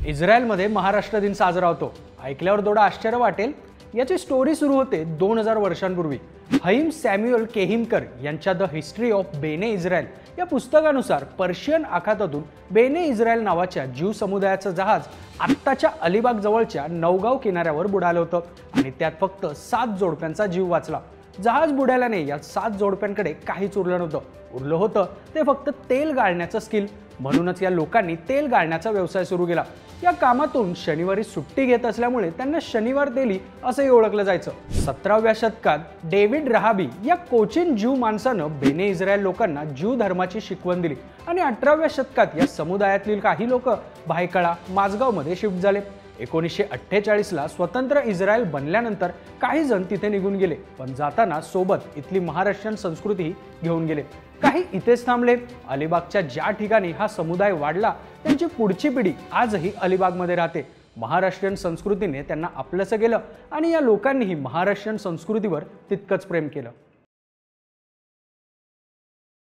इस्रायलमध्ये महाराष्ट्र दिन साजरा होतो। ऐकल्यावर थोडं आश्चर्य वाटेल। याची स्टोरी सुरू होते 2000 वर्षांपूर्वी। हाईम सॅम्युएल केहिमकर यांच्या द हिस्ट्री ऑफ बेने इस्रायल या पुस्तकानुसार पर्शियन आखातातून बेने इस्रायल नावाच्या ज्यू समुदायाचं जहाज आत्ताच्या अलिबाग जवळच्या नौगाव किनाऱ्यावर बुडालं होतं आणि त्यात फक्त 7 जोडप्यांचा जीव वाचला। जहाज बुडाल्याने या 7 जोडप्यांकडे काहीच उरलं होतं ते फक्त तेल गाळण्याचं स्किल। म्हणूनच या लोकांनी तेल गाळण्याचा व्यवसाय सुरू केला। या कामातून शनिवारी सुट्टी घेत असल्यामुळे त्यांना शनिवार तेली असंही ओळखलं जायचं। 17व्या शतकात डेव्हिड रहाबी या कोचिन ज्यू माणसानं बेने इस्रायल लोकांना ज्यू धर्माची शिकवण दिली आणि 18व्या शतकात या समुदायातील काही लोक भायखळा माझगावमध्ये शिफ्ट झाले। 1948 ला स्वतंत्र इस्रायल बनल्यानंतर काही जण तिथे निघून गेले, पण जाताना सोबत इथली महाराष्ट्रीयन संस्कृती घेऊन गेले। काही इथेच थांबले। अलिबागच्या ज्या ठिकाणी हा समुदाय वाढला त्यांची पुढची पिढी आजही अलिबागमध्ये राहते। महाराष्ट्रीयन संस्कृतीने त्यांना आपलंसं केलं आणि या लोकांनीही महाराष्ट्रीयन संस्कृतीवर तितकंच प्रेम केलं।